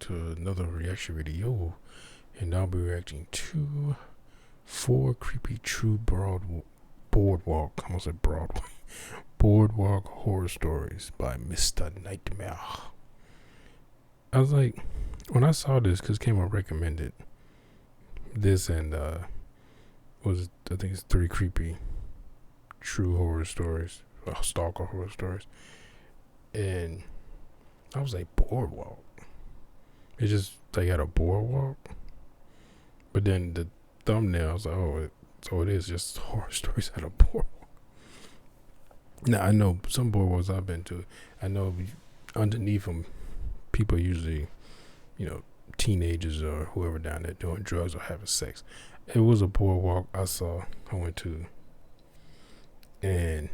to another reaction video, and I'll be reacting to 4 creepy true boardwalk. I almost said Broadway. Boardwalk horror stories by Mr. Nightmare. I was like, when I saw this, because came up recommended this, and I think it's 3 creepy true horror stories, stalker horror stories, and I was like, boardwalk. It's just they had a boardwalk, but then the thumbnail, I was like, so it is just horror stories at a boardwalk. Now I know some boardwalks I've been to, I know underneath them, people usually, teenagers or whoever down there doing drugs or having sex. It was a boardwalk I went to, and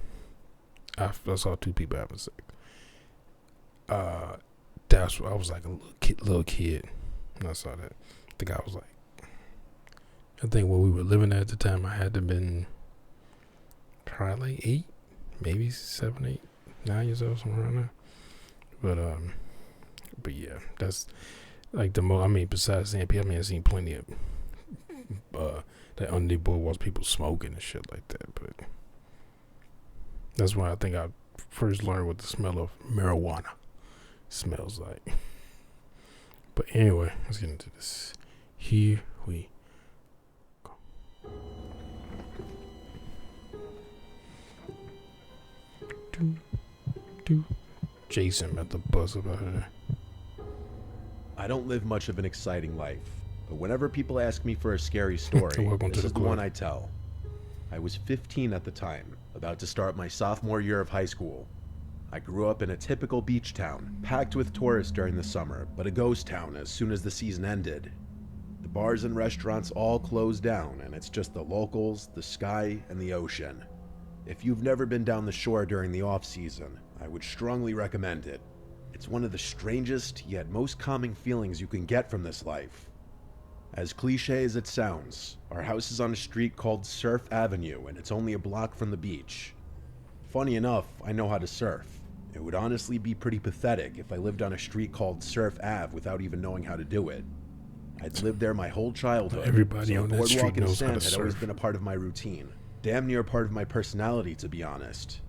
I saw 2 people having sex. That's what I was like, a little kid when I saw that. I think when we were living at the time, I had to have been probably like 8, maybe 7, 8, 9 years old, somewhere around there. But yeah, that's like the most. I mean, besides CMP, I've seen plenty of that underneath boardwalks, people smoking and shit like that. But that's why I think I first learned what the smell of marijuana smells like. But anyway, let's get into this. Here we go. Jason at the bus about her. I don't live much of an exciting life, but whenever people ask me for a scary story, this is the one I tell. I was 15 at the time, about to start my sophomore year of high school. I grew up in a typical beach town, packed with tourists during the summer, but a ghost town as soon as the season ended. The bars and restaurants all closed down, and it's just the locals, the sky, and the ocean. If you've never been down the shore during the off-season, I would strongly recommend it. It's one of the strangest, yet most calming feelings you can get from this life. As cliche as it sounds, our house is on a street called Surf Avenue, and it's only a block from the beach. Funny enough, I know how to surf. It would honestly be pretty pathetic if I lived on a street called Surf Ave without even knowing how to do it. I'd lived there my whole childhood, Everybody so on that street knows how to sand had always been a part of my routine. Damn near part of my personality, to be honest.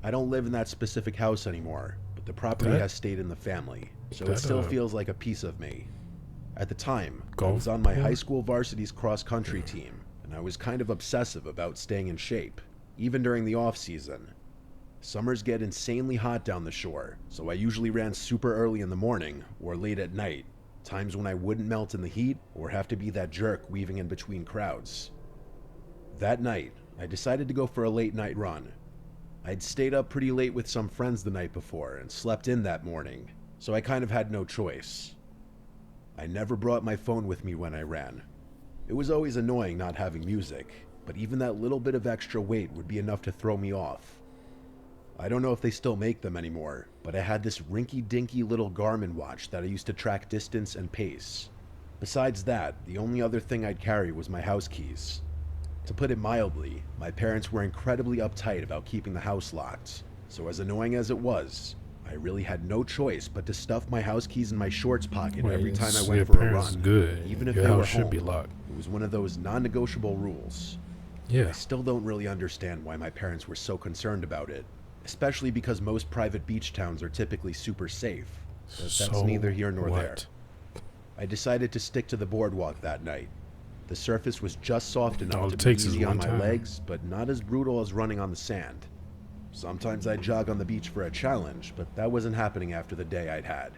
I don't live in that specific house anymore, but the property has stayed in the family, so it still feels like a piece of me. At the time, I was on my high school varsity's cross-country team, and I was kind of obsessive about staying in shape, even during the off-season. Summers get insanely hot down the shore, so I usually ran super early in the morning or late at night, times when I wouldn't melt in the heat or have to be that jerk weaving in between crowds. That night, I decided to go for a late night run. I'd stayed up pretty late with some friends the night before and slept in that morning, so I kind of had no choice. I never brought my phone with me when I ran. It was always annoying not having music, but even that little bit of extra weight would be enough to throw me off. I don't know if they still make them anymore, but I had this rinky-dinky little Garmin watch that I used to track distance and pace. Besides that, the only other thing I'd carry was my house keys. To put it mildly, my parents were incredibly uptight about keeping the house locked, so as annoying as it was, I really had no choice but to stuff my house keys in my shorts pocket every time I went for a run, even if they were home. It was one of those non-negotiable rules. Yeah. I still don't really understand why my parents were so concerned about it, especially because most private beach towns are typically super safe, but that's neither here nor there. I decided to stick to the boardwalk that night. The surface was just soft enough to be easy on my legs, but not as brutal as running on the sand. Sometimes I'd jog on the beach for a challenge, but that wasn't happening after the day I'd had.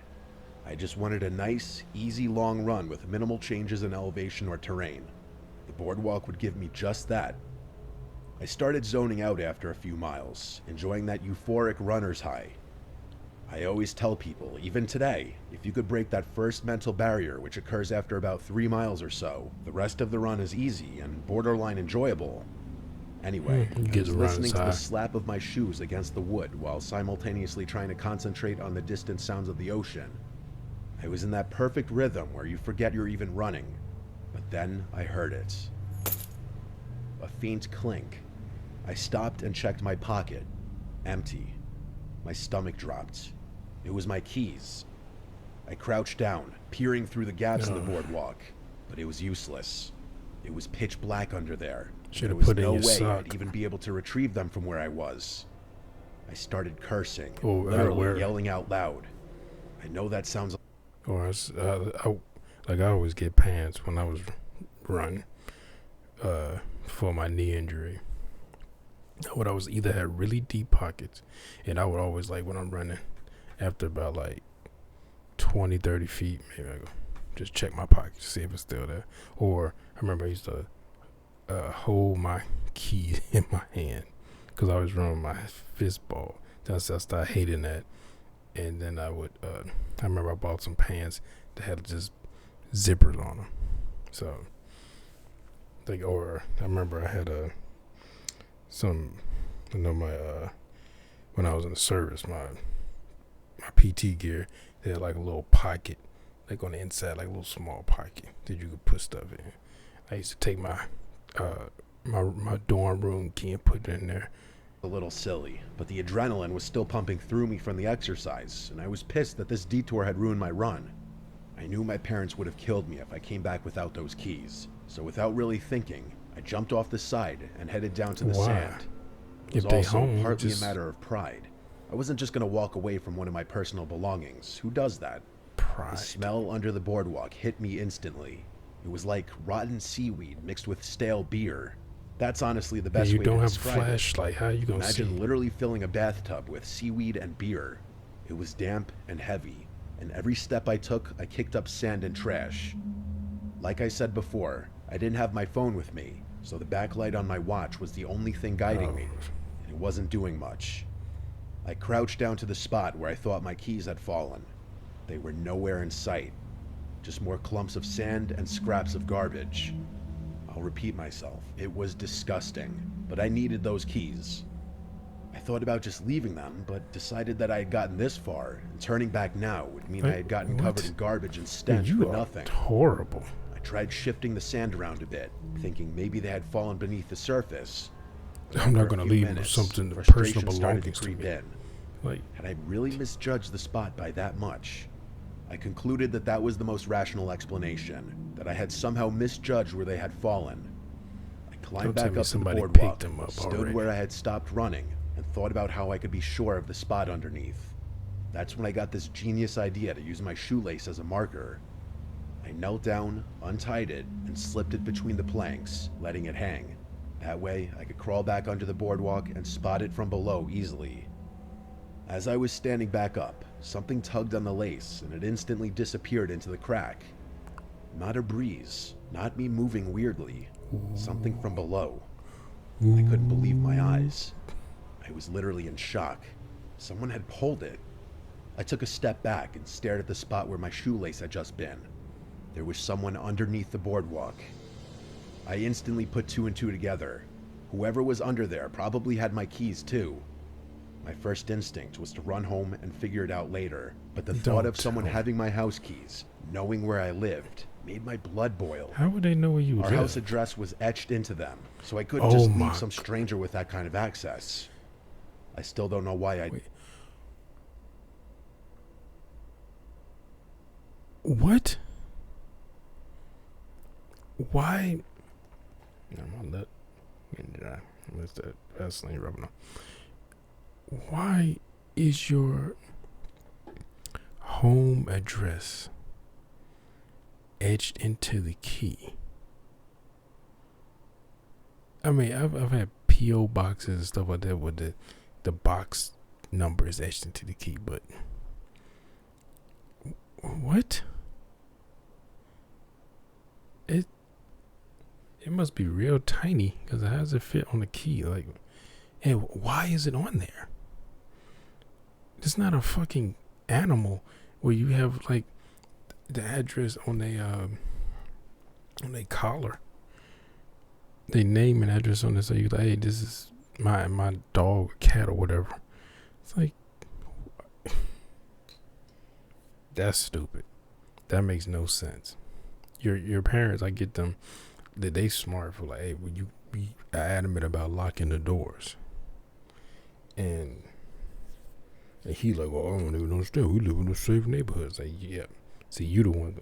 I just wanted a nice, easy long run with minimal changes in elevation or terrain. The boardwalk would give me just that. I started zoning out after a few miles, enjoying that euphoric runner's high. I always tell people, even today, if you could break that first mental barrier, which occurs after about 3 miles or so, the rest of the run is easy and borderline enjoyable. Anyway, I was listening to the slap of my shoes against the wood while simultaneously trying to concentrate on the distant sounds of the ocean. I was in that perfect rhythm where you forget you're even running, but then I heard it. A faint clink. I stopped and checked my pocket. Empty. My stomach dropped. It was my keys. I I crouched down, peering through the gaps in the boardwalk, but it was useless. It was pitch black under there. There was no way I'd even be able to retrieve them from where I was. I started cursing, literally yelling out loud. I know that sounds like I always get pants when I was running for my knee injury. I was either had really deep pockets, and I would always, like, when I'm running, after about like 20, 30 feet, maybe I go just check my pockets to see if it's still there. Or I remember I used to hold my keys in my hand because I was running my fist ball. I started hating that. And then I remember I bought some pants that had just zippers on them. So, or I remember I had when I was in the service, my PT gear, they had like a little pocket, like on the inside, like a little small pocket that you could put stuff in. I used to take my dorm room key and put it in there. A little silly, but the adrenaline was still pumping through me from the exercise, and I was pissed that this detour had ruined my run. I knew my parents would have killed me if I came back without those keys, so without really thinking, I jumped off the side and headed down to the sand. It was also partly a matter of pride. I wasn't just going to walk away from one of my personal belongings. Who does that? Pride. The smell under the boardwalk hit me instantly. It was like rotten seaweed mixed with stale beer. That's honestly the best way to describe it. You don't have a flashlight. How are you going to see? Imagine literally filling a bathtub with seaweed and beer. It was damp and heavy, and every step I took, I kicked up sand and trash. Like I said before, I didn't have my phone with me, so the backlight on my watch was the only thing guiding me, and it wasn't doing much. I crouched down to the spot where I thought my keys had fallen. They were nowhere in sight, just more clumps of sand and scraps of garbage. I'll repeat myself, it was disgusting, but I needed those keys. I thought about just leaving them, but decided that I had gotten this far, and turning back now would mean I had gotten covered in garbage and stench for nothing. Horrible. I tried shifting the sand around a bit, thinking maybe they had fallen beneath the surface. I'm not going to leave something personal belongings to me. Had I really misjudged the spot by that much? I concluded that that was the most rational explanation, that I had somehow misjudged where they had fallen. I climbed back up to the boardwalk, stood where I had stopped running, and thought about how I could be sure of the spot underneath. That's when I got this genius idea to use my shoelace as a marker. I knelt down, untied it, and slipped it between the planks, letting it hang. That way, I could crawl back under the boardwalk and spot it from below easily. As I was standing back up, something tugged on the lace, and it instantly disappeared into the crack. Not a breeze, not me moving weirdly, something from below. I couldn't believe my eyes. I was literally in shock. Someone had pulled it. I took a step back and stared at the spot where my shoelace had just been. There was someone underneath the boardwalk. I instantly put two and two together. Whoever was under there probably had my keys too. My first instinct was to run home and figure it out later, but the thought of someone having my house keys, knowing where I lived, made my blood boil. How would they know where you lived? Our house address was etched into them, so I couldn't just leave some stranger with that kind of access. I still don't know why I... Wait. What? Why? I'm gonna let that Vaseline rubbing on. Why is your home address etched into the key? I mean, I've had P.O. boxes and stuff like that with the box number is etched into the key, but what? It must be real tiny, because how does it fit on the key? Like, and why is it on there? It's not a fucking animal where you have like the address on a collar. They name and address on it, so you like, hey, this is my dog, or cat, or whatever. It's like, that's stupid. That makes no sense. Your parents, I get them, they smart for like, hey, will you be adamant about locking the doors? And he like, well, I don't even understand. We live in a safe neighborhood. It's like, yeah, See, you the one,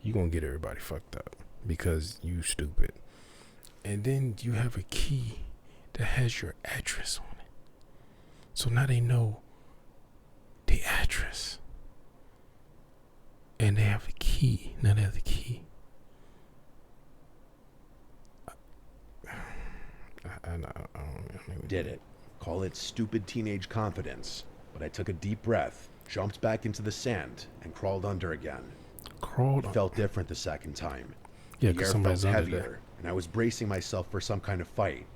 you gonna get everybody fucked up because you stupid. And then you have a key that has your address on it. So now they know the address. And they have a key. Now they have the key. I don't Did it. Call it stupid teenage confidence. But I took a deep breath, jumped back into the sand, and crawled under again. It felt different the second time. Yeah, the because air somebody's felt under heavier, there. and I was bracing myself for some kind of fight.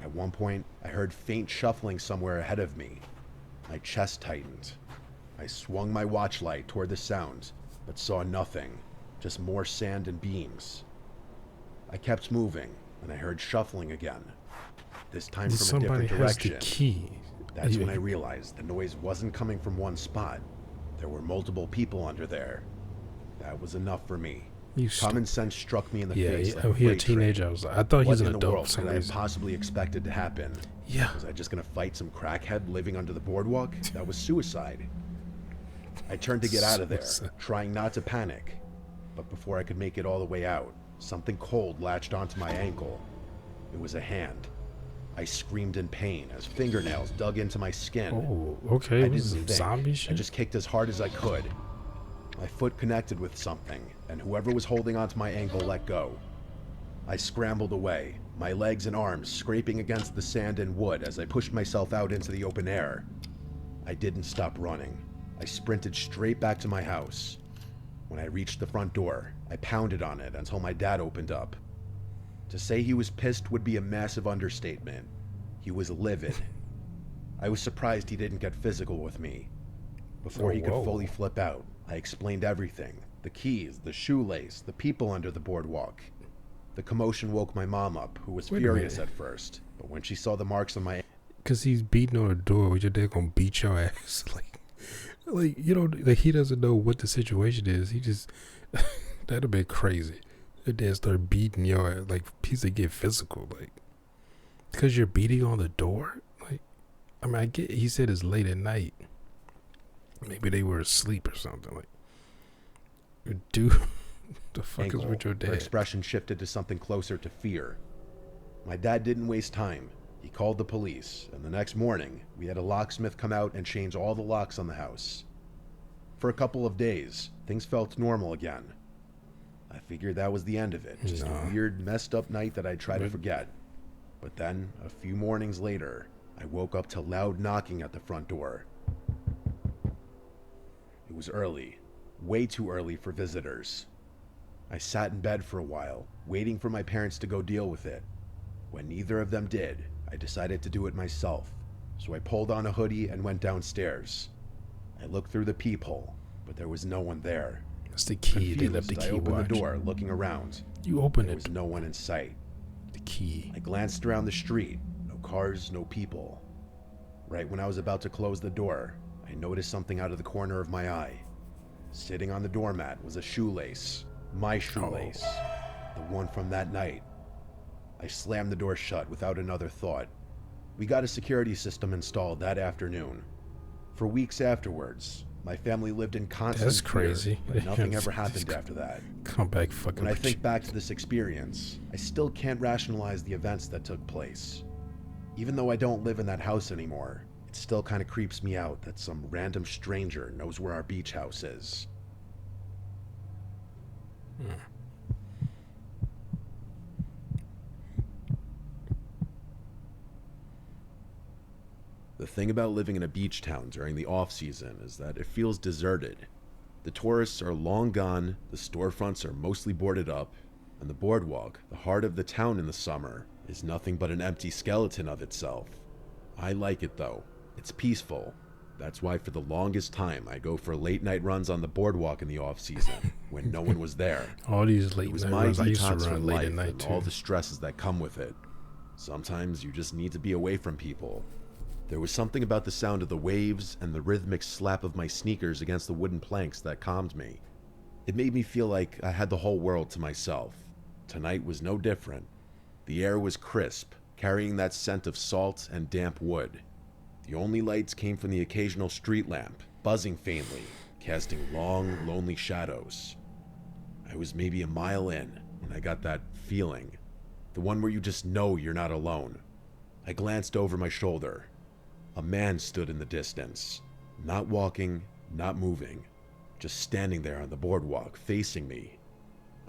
At one point, I heard faint shuffling somewhere ahead of me. My chest tightened. I swung my watch light toward the sound, but saw nothing, just more sand and beams. I kept moving, and I heard shuffling again, this time from a different direction. Somebody has the key. That's when I realized the noise wasn't coming from one spot. There were multiple people under there. That was enough for me. Common sense struck me in the face. Yeah, he a teenager. I thought he was an adult. What in the world could I have possibly expected to happen? Yeah. Was I just gonna fight some crackhead living under the boardwalk? That was suicide. I turned to get out of there, trying not to panic. But before I could make it all the way out, something cold latched onto my ankle. It was a hand. I screamed in pain as fingernails dug into my skin. Oh, okay. I It was didn't some zombie think. shit. I just kicked as hard as I could. My foot connected with something, and whoever was holding onto my ankle let go. I scrambled away, my legs and arms scraping against the sand and wood as I pushed myself out into the open air. I didn't stop running. I sprinted straight back to my house. When I reached the front door, I pounded on it until my dad opened up. To say he was pissed would be a massive understatement. He was livid. I was surprised he didn't get physical with me. Before he could fully flip out, I explained everything. The keys, the shoelace, the people under the boardwalk. The commotion woke my mom up, who was furious at first. But when she saw the marks on my... Because he's beating on the door, your dad gonna beat your ass. Like, you know, like he doesn't know what the situation is. He just... That'd have been crazy. Your dad start beating your ass. Like, piece of get physical. Like, because you're beating on the door? Like, I mean, I get... He said it's late at night. Maybe they were asleep or something. Like, dude, the fuck is with your dad? Her expression shifted to something closer to fear. My dad didn't waste time. He called the police, and the next morning, we had a locksmith come out and change all the locks on the house. For a couple of days, things felt normal again. I figured that was the end of it. Just a weird, messed up night that I tried to forget. But then, a few mornings later, I woke up to loud knocking at the front door. It was early, way too early for visitors. I sat in bed for a while, waiting for my parents to go deal with it. When neither of them did, I decided to do it myself, so I pulled on a hoodie and went downstairs. I looked through the peephole, but there was no one there. That's the key. Confused, They left the key. I opened the door, looking around. You opened it. There was no one in sight. The key. I glanced around the street. No cars, no people. Right when I was about to close the door, I noticed something out of the corner of my eye. Sitting on the doormat was a shoelace. My shoelace. The one from that night. I slammed the door shut without another thought. We got a security system installed that afternoon. For weeks afterwards, my family lived in constant That's crazy. fear, but nothing ever happened after that. Come back fucking. When I think back to this experience, I still can't rationalize the events that took place. Even though I don't live in that house anymore, it still kind of creeps me out that some random stranger knows where our beach house is. The thing about living in a beach town during the off-season is that it feels deserted. The tourists are long gone, the storefronts are mostly boarded up, and the boardwalk, the heart of the town in the summer, is nothing but an empty skeleton of itself. I like it though. It's peaceful. That's why for the longest time I go for late night runs on the boardwalk in the off-season when no one was there. All these late night runs. I used to detox run from late life at night and too. all the stresses that come with it. Sometimes you just need to be away from people. There was something about the sound of the waves and the rhythmic slap of my sneakers against the wooden planks that calmed me. It made me feel like I had the whole world to myself. Tonight was no different. The air was crisp, carrying that scent of salt and damp wood. The only lights came from the occasional street lamp, buzzing faintly, casting long, lonely shadows. I was maybe a mile in when I got that feeling, the one where you just know you're not alone. I glanced over my shoulder. A man stood in the distance, not walking, not moving, just standing there on the boardwalk, facing me.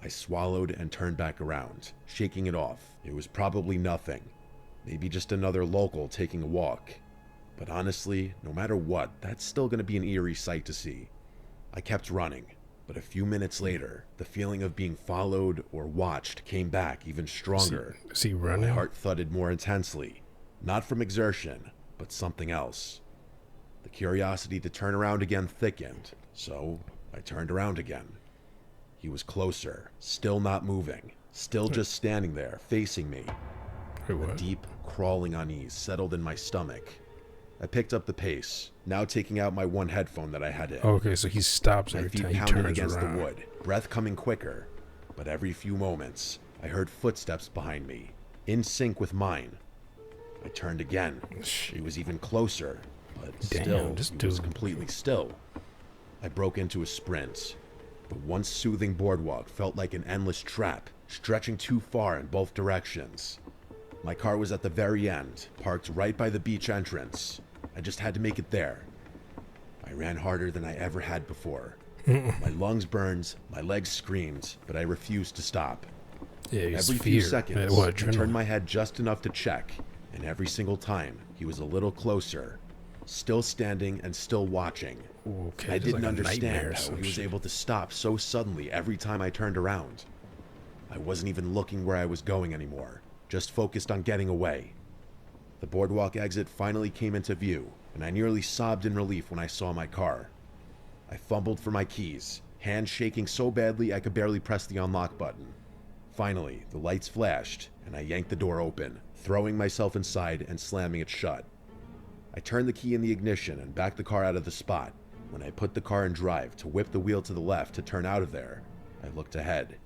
I swallowed and turned back around, shaking it off. It was probably nothing, maybe just another local taking a walk. But honestly, no matter what, that's still going to be an eerie sight to see. I kept running, but a few minutes later, the feeling of being followed or watched came back even stronger. Is he running? My heart thudded more intensely, not from exertion, but something else. The curiosity to turn around again thickened, so I turned around again. He was closer, still not moving, still just standing there, facing me. Wait, what? A deep, crawling unease settled in my stomach. I picked up the pace, now taking out my one headphone that I had in. Okay, so he stops My every feet time he pounded turns against around. the wood, breath coming quicker. But every few moments, I heard footsteps behind me, in sync with mine. I turned again. He was even closer, but still, he was completely still. I broke into a sprint. The once soothing boardwalk felt like an endless trap, stretching too far in both directions. My car was at the very end, parked right by the beach entrance. I just had to make it there. I ran harder than I ever had before. My lungs burned, my legs screamed, but I refused to stop. Yeah, Every few seconds, I turned my head just enough to check, and every single time, he was a little closer, still standing and still watching. Okay, I didn't understand how he was able to stop so suddenly every time I turned around. I wasn't even looking where I was going anymore, just focused on getting away. The boardwalk exit finally came into view, and I nearly sobbed in relief when I saw my car. I fumbled for my keys, hands shaking so badly I could barely press the unlock button. Finally, the lights flashed, and I yanked the door open, throwing myself inside and slamming it shut. I turned the key in the ignition and backed the car out of the spot. When I put the car in drive to whip the wheel to the left to turn out of there, I looked ahead,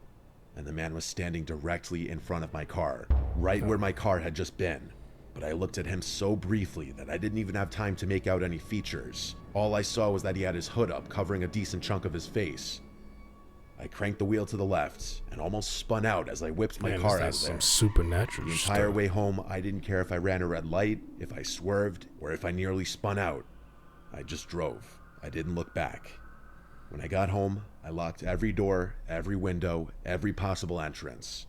and the man was standing directly in front of my car, right where my car had just been. But I looked at him so briefly that I didn't even have time to make out any features. All I saw was that he had his hood up, covering a decent chunk of his face. I cranked the wheel to the left and almost spun out as I whipped my car out of there. Some supernatural The entire way home, I didn't care if I ran a red light, if I swerved, or if I nearly spun out. I just drove. I didn't look back. When I got home, I locked every door, every window, every possible entrance.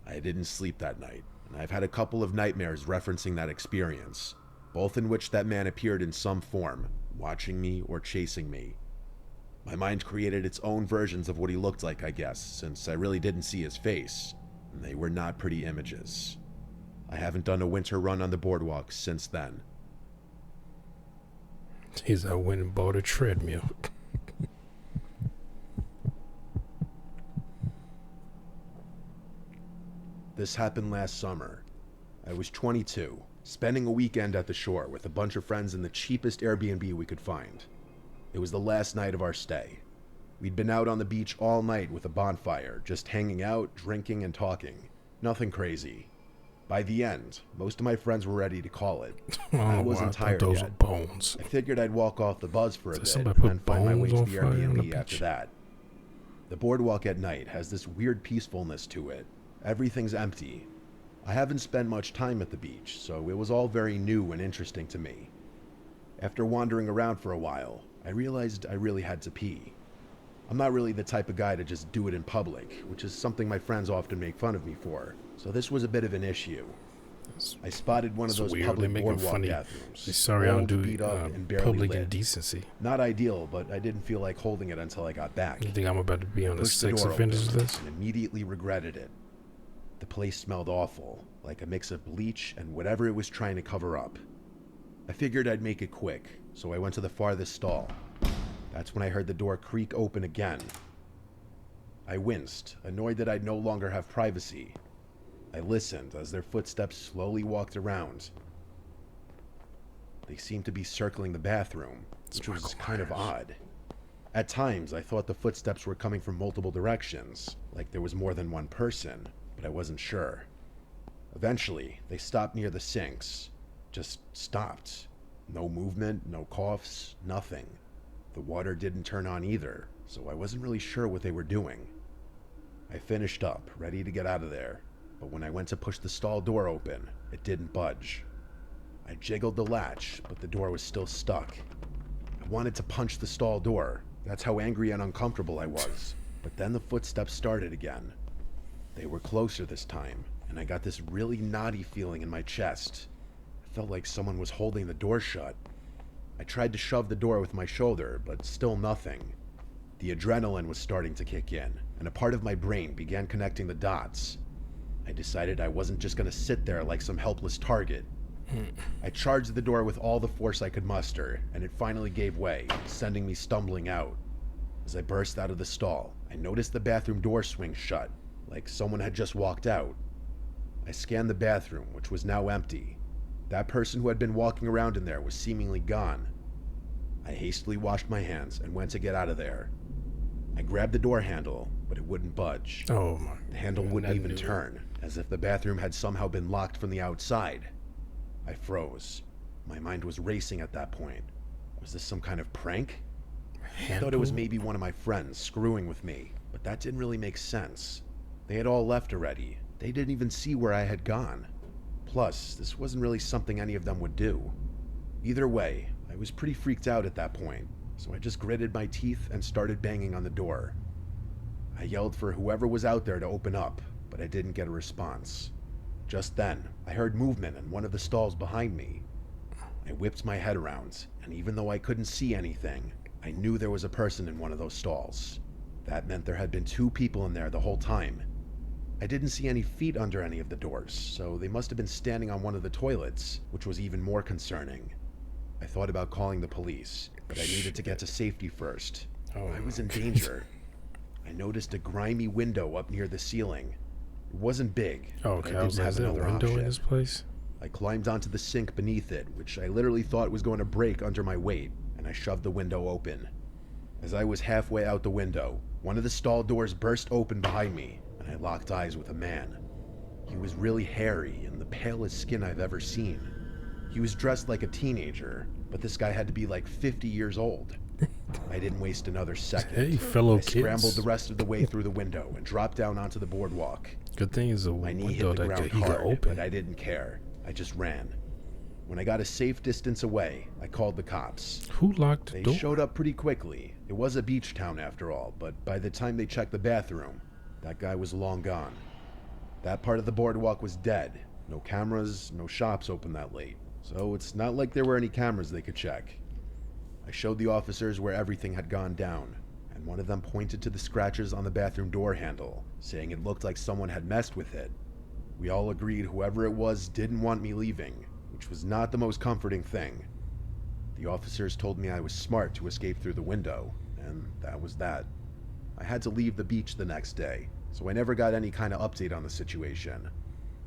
I didn't sleep that night, and I've had a couple of nightmares referencing that experience, both in which that man appeared in some form, watching me or chasing me. My mind created its own versions of what he looked like, I guess, since I really didn't see his face, and they were not pretty images. I haven't done a winter run on the boardwalk since then. I went and bought a treadmill. This happened last summer. I was 22, spending a weekend at the shore with a bunch of friends in the cheapest Airbnb we could find. It was the last night of our stay. We'd been out on the beach all night with a bonfire, just hanging out, drinking, and talking. Nothing crazy. By the end, most of my friends were ready to call it. I wasn't tired those yet. Were bones. I figured I'd walk off the buzz for a bit and Somebody put then find my way to bones the on fire on the Airbnb after beach? that. The boardwalk at night has this weird peacefulness to it. Everything's empty. I haven't spent much time at the beach, so it was all very new and interesting to me. After wandering around for a while, I realized I really had to pee. I'm not really the type of guy to just do it in public, which is something my friends often make fun of me for, so this was a bit of an issue. I spotted one of those public boardwalk bathrooms. Sorry, I don't do beat up and barely public lit. indecency. Not ideal, but I didn't feel like holding it until I got back. You think I'm about to be on a Pushed the sex door offenders open list? and immediately regretted it. The place smelled awful, like a mix of bleach and whatever it was trying to cover up. I figured I'd make it quick, so I went to the farthest stall. That's when I heard the door creak open again. I winced, annoyed that I'd no longer have privacy. I listened as their footsteps slowly walked around. They seemed to be circling the bathroom, which was kind of odd. At times, I thought the footsteps were coming from multiple directions, like there was more than one person, but I wasn't sure. Eventually, they stopped near the sinks. Just stopped. No movement, no coughs, nothing. The water didn't turn on either, so I wasn't really sure what they were doing. I finished up, ready to get out of there, but when I went to push the stall door open, it didn't budge. I jiggled the latch, but the door was still stuck. I wanted to punch the stall door. That's how angry and uncomfortable I was. But then the footsteps started again. They were closer this time, and I got this really knotty feeling in my chest. It felt like someone was holding the door shut. I tried to shove the door with my shoulder, but still nothing. The adrenaline was starting to kick in, and a part of my brain began connecting the dots. I decided I wasn't just going to sit there like some helpless target. I charged the door with all the force I could muster, and it finally gave way, sending me stumbling out. As I burst out of the stall, I noticed the bathroom door swing shut, like someone had just walked out. I scanned the bathroom, which was now empty. That person who had been walking around in there was seemingly gone. I hastily washed my hands and went to get out of there. I grabbed the door handle, but it wouldn't budge. Oh my. The handle wouldn't even turn, as if the bathroom had somehow been locked from the outside. I froze. My mind was racing at that point. Was this some kind of prank? I thought it was maybe one of my friends screwing with me, but that didn't really make sense. They had all left already. They didn't even see where I had gone. Plus, this wasn't really something any of them would do. Either way, I was pretty freaked out at that point, so I just gritted my teeth and started banging on the door. I yelled for whoever was out there to open up, but I didn't get a response. Just then, I heard movement in one of the stalls behind me. I whipped my head around, and even though I couldn't see anything, I knew there was a person in one of those stalls. That meant there had been 2 people in there the whole time. I didn't see any feet under any of the doors, so they must have been standing on one of the toilets, which was even more concerning. I thought about calling the police, but I needed to get to safety first. I was in danger. I noticed a grimy window up near the ceiling. It wasn't big. Okay, I didn't have another window option. in this place? I climbed onto the sink beneath it, which I literally thought was going to break under my weight, and I shoved the window open. As I was halfway out the window, one of the stall doors burst open behind me, and I locked eyes with a man. He was really hairy and the palest skin I've ever seen. He was dressed like a teenager, but this guy had to be like 50 years old. I didn't waste another second. Hey, fellow kids. I scrambled the rest of the way through the window and dropped down onto the boardwalk. Good thing is My knee hit the ground hard, but I didn't care. I just ran. When I got a safe distance away, I called the cops. Who locked the door? They showed up pretty quickly. It was a beach town after all, but by the time they checked the bathroom, that guy was long gone. That part of the boardwalk was dead. No cameras, no shops open that late. So it's not like there were any cameras they could check. I showed the officers where everything had gone down, and one of them pointed to the scratches on the bathroom door handle, saying it looked like someone had messed with it. We all agreed whoever it was didn't want me leaving, which was not the most comforting thing. The officers told me I was smart to escape through the window, and that was that. I had to leave the beach the next day, so I never got any kind of update on the situation.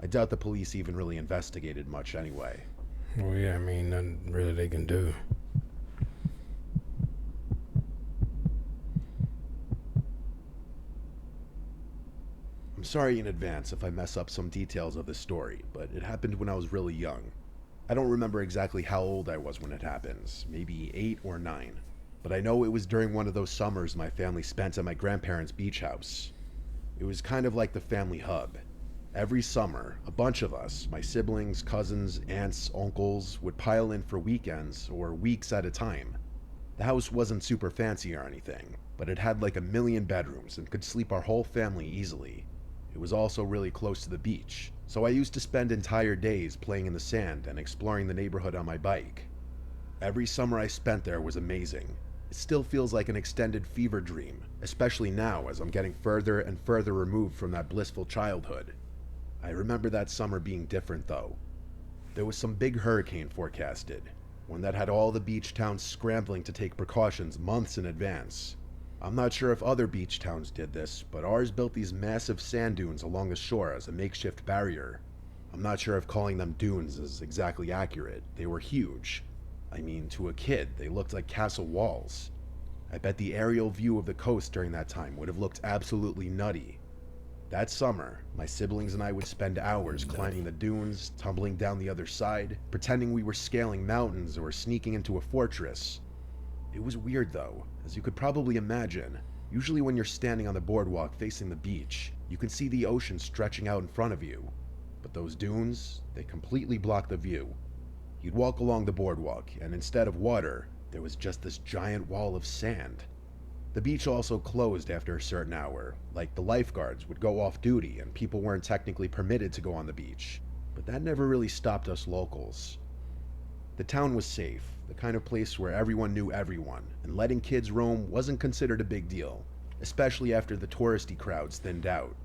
I doubt the police even really investigated much anyway. Well, yeah, I mean, nothing really they can do. I'm sorry in advance if I mess up some details of this story, but it happened when I was really young. I don't remember exactly how old I was when it happens, maybe 8 or 9. But I know it was during one of those summers my family spent at my grandparents' beach house. It was kind of like the family hub. Every summer, a bunch of us, my siblings, cousins, aunts, uncles, would pile in for weekends or weeks at a time. The house wasn't super fancy or anything, but it had like 1,000,000 bedrooms and could sleep our whole family easily. It was also really close to the beach, so I used to spend entire days playing in the sand and exploring the neighborhood on my bike. Every summer I spent there was amazing. It still feels like an extended fever dream, especially now as I'm getting further and further removed from that blissful childhood. I remember that summer being different though. There was some big hurricane forecasted, one that had all the beach towns scrambling to take precautions months in advance. I'm not sure if other beach towns did this, but ours built these massive sand dunes along the shore as a makeshift barrier. I'm not sure if calling them dunes is exactly accurate. They were huge. I mean, to a kid, they looked like castle walls. I bet the aerial view of the coast during that time would have looked absolutely nutty. That summer, my siblings and I would spend hours climbing the dunes, tumbling down the other side, pretending we were scaling mountains or sneaking into a fortress. It was weird though, as you could probably imagine. Usually when you're standing on the boardwalk facing the beach, you can see the ocean stretching out in front of you. But those dunes, they completely block the view. You'd walk along the boardwalk, and instead of water, there was just this giant wall of sand. The beach also closed after a certain hour, like the lifeguards would go off duty and people weren't technically permitted to go on the beach. But that never really stopped us locals. The town was safe, the kind of place where everyone knew everyone, and letting kids roam wasn't considered a big deal, especially after the touristy crowds thinned out.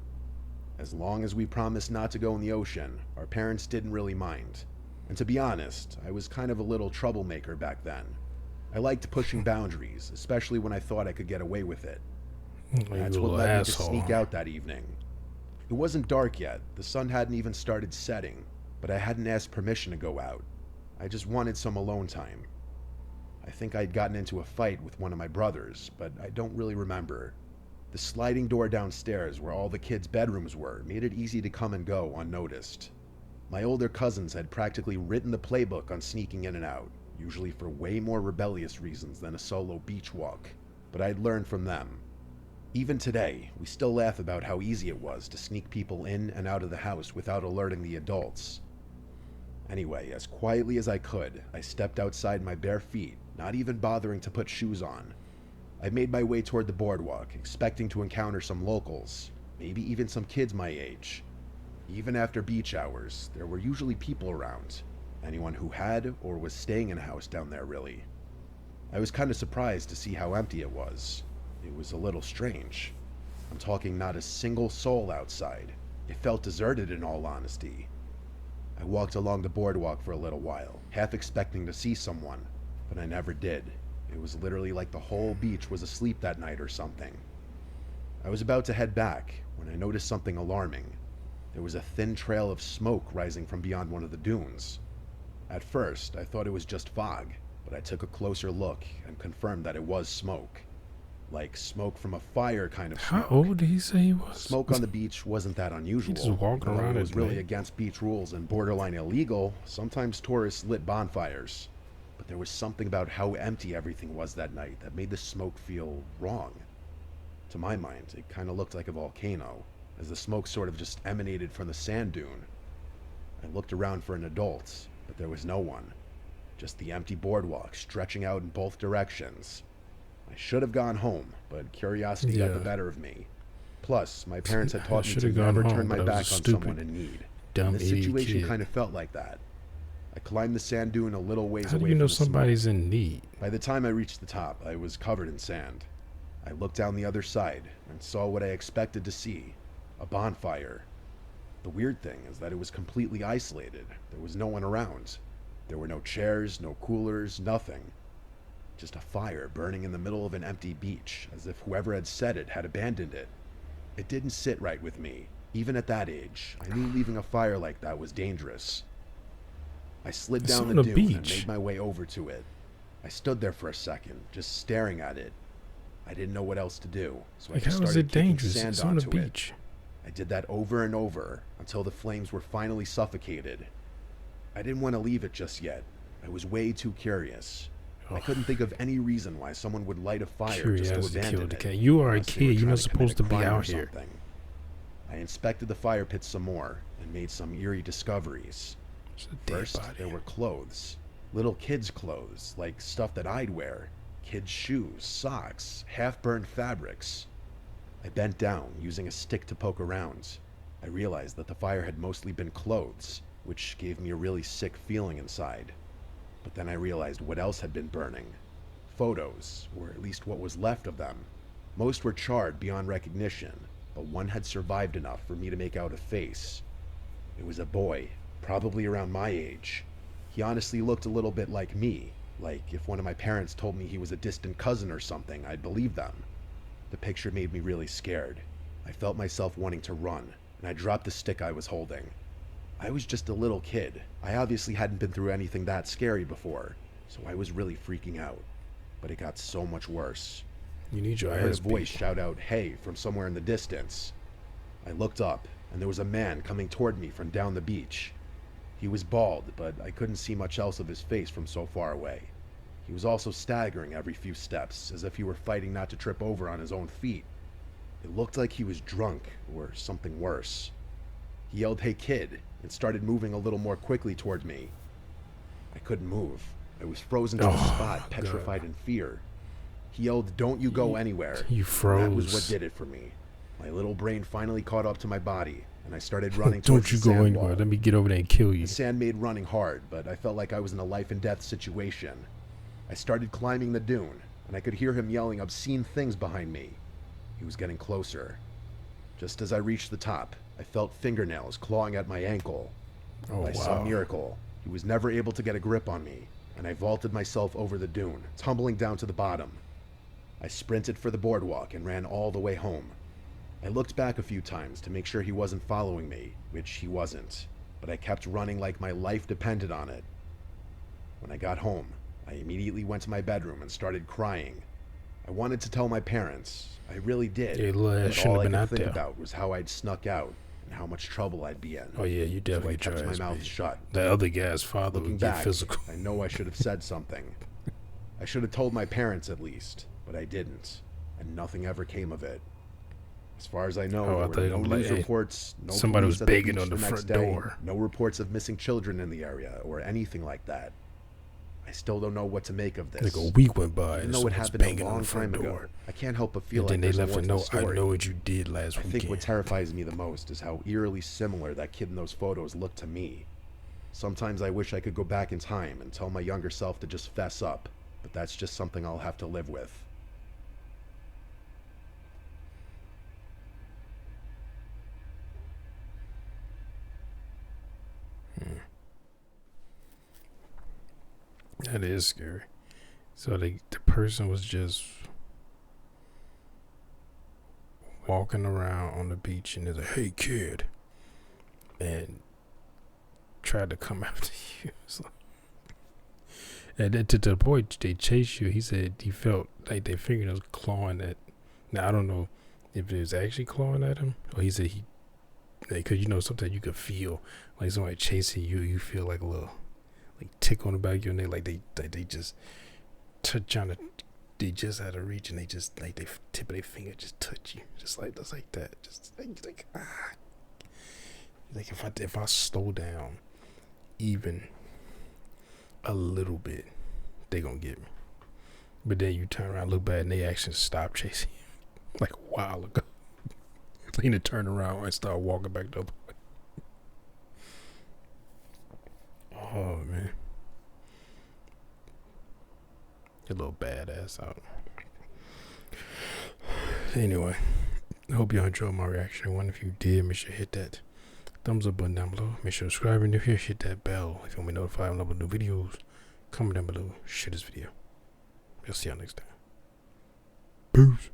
As long as we promised not to go in the ocean, our parents didn't really mind. And to be honest, I was kind of a little troublemaker back then. I liked pushing boundaries, especially when I thought I could get away with it. That's what led me to sneak out that evening. It wasn't dark yet, the sun hadn't even started setting, but I hadn't asked permission to go out. I just wanted some alone time. I think I'd gotten into a fight with one of my brothers, but I don't really remember. The sliding door downstairs where all the kids' bedrooms were made it easy to come and go unnoticed. My older cousins had practically written the playbook on sneaking in and out, usually for way more rebellious reasons than a solo beach walk, but I'd learned from them. Even today, we still laugh about how easy it was to sneak people in and out of the house without alerting the adults. Anyway, as quietly as I could, I stepped outside my bare feet, not even bothering to put shoes on. I made my way toward the boardwalk, expecting to encounter some locals, maybe even some kids my age. Even after beach hours, there were usually people around. Anyone who had or was staying in a house down there, really. I was kind of surprised to see how empty it was. It was a little strange. I'm talking not a single soul outside. It felt deserted in all honesty. I walked along the boardwalk for a little while, half expecting to see someone, but I never did. It was literally like the whole beach was asleep that night or something. I was about to head back when I noticed something alarming. There was a thin trail of smoke rising from beyond one of the dunes. At first, I thought it was just fog, but I took a closer look and confirmed that it was smoke. Like smoke from a fire kind of smoke. How old did he say he was? Smoke on the beach wasn't that unusual. Just walking around. It was really against beach rules and borderline illegal. Sometimes tourists lit bonfires. But there was something about how empty everything was that night that made the smoke feel wrong. To my mind, it kind of looked like a volcano, as the smoke sort of just emanated from the sand dune. I looked around for an adult, but there was no one. Just the empty boardwalk stretching out in both directions. I should have gone home, but curiosity got the better of me. Plus, my parents had taught me to never turn my back on someone in need. And the situation kind of felt like that. I climbed the sand dune a little ways away from the smoke. How do you know somebody's in need? By the time I reached the top, I was covered in sand. I looked down the other side and saw what I expected to see, a bonfire. The weird thing is that it was completely isolated. There was no one around. There were no chairs, no coolers, nothing. Just a fire burning in the middle of an empty beach, as if whoever had set it had abandoned it. It didn't sit right with me. Even at that age, I knew leaving a fire like that was dangerous. I slid down the dune and made my way over to it. I stood there for a second, just staring at it. I didn't know what else to do, so I just started kicking sand onto it. I did that over and over until the flames were finally suffocated. I didn't want to leave it just yet. I was way too curious. I couldn't think of any reason why someone would light a fire just to abandon it. You are a kid. You're not supposed to be out here. I inspected the fire pit some more and made some eerie discoveries. First, there were clothes. Little kids' clothes, like stuff that I'd wear. Kids' shoes, socks, half-burned fabrics. I bent down, using a stick to poke around. I realized that the fire had mostly been clothes, which gave me a really sick feeling inside. But then I realized what else had been burning. Photos, or at least what was left of them. Most were charred beyond recognition, but one had survived enough for me to make out a face. It was a boy, probably around my age. He honestly looked a little bit like me, like if one of my parents told me he was a distant cousin or something, I'd believe them. The picture made me really scared. I felt myself wanting to run, and I dropped the stick I was holding. I was just a little kid. I obviously hadn't been through anything that scary before, so I was really freaking out. But it got so much worse. You need your I heard a voice shout out, "Hey," from somewhere in the distance. I looked up, and there was a man coming toward me from down the beach. He was bald, but I couldn't see much else of his face from so far away. He was also staggering every few steps, as if he were fighting not to trip over on his own feet. It looked like he was drunk, or something worse. He yelled, "Hey kid," and started moving a little more quickly toward me. I couldn't move. I was frozen to the spot, petrified in fear. He yelled, "Don't you go anywhere." You froze. And that was what did it for me. My little brain finally caught up to my body, and I started running towards the sand Don't you go wall. anywhere. Let me get over there and kill you. The sand made running hard, but I felt like I was in a life and death situation. I started climbing the dune, and I could hear him yelling obscene things behind me. He was getting closer. Just as I reached the top, I felt fingernails clawing at my ankle. Oh, By wow. some miracle, he was never able to get a grip on me, and I vaulted myself over the dune, tumbling down to the bottom. I sprinted for the boardwalk and ran all the way home. I looked back a few times to make sure he wasn't following me, which he wasn't, but I kept running like my life depended on it. When I got home, I immediately went to my bedroom and started crying. I wanted to tell my parents. I really did. Yeah, lad, but shouldn't all have I been could out think there. about was how I'd snuck out and how much trouble I'd be in. Oh yeah, you So I definitely kept my mouth shut. The other guy's father Looking would get back, physical. I know I should have said something. I should have told my parents at least, but I didn't, and nothing ever came of it. As far as I know, Oh, I there thought were you no were news like, reports, no somebody police was at the banging beach on the next front day, door. no reports of missing children in the area or anything like that. I still don't know what to make of this. Like a week went by Even and though it someone's happened a banging on long the front time ago, door. I can't help but feel And then like they there's left more a to the note. I story. know what you did last I think what weekend. terrifies me the most is how eerily similar that kid in those photos looked to me. Sometimes I wish I could go back in time and tell my younger self to just fess up, but that's just something I'll have to live with. That is scary. So the person was just walking around on the beach and they're like, "Hey kid," and tried to come after you. So, and then to the point they chased you, he said he felt like their fingernails clawing at. Now I don't know if it was actually clawing at him, or he said he, because you know sometimes you could feel like somebody chasing you. You feel like a little like tick on the back of your neck, like they just touch on it. They just out of reach and they just like they tip of their finger just touch you, just like that, just like ah. Like if I slow down even a little bit, they gonna get me. But then you turn around, look back, and they actually stop chasing you like a while ago. Then to turn around and start walking back the other way. Oh man, a little badass out. Anyway, I hope y'all enjoyed my reaction. If you did, make sure you hit that thumbs up button down below. Make sure to subscribe, and if you're here, hit that bell if you want to be notified when I upload new videos. Comment down below, share this video. I'll see y'all next time. Peace.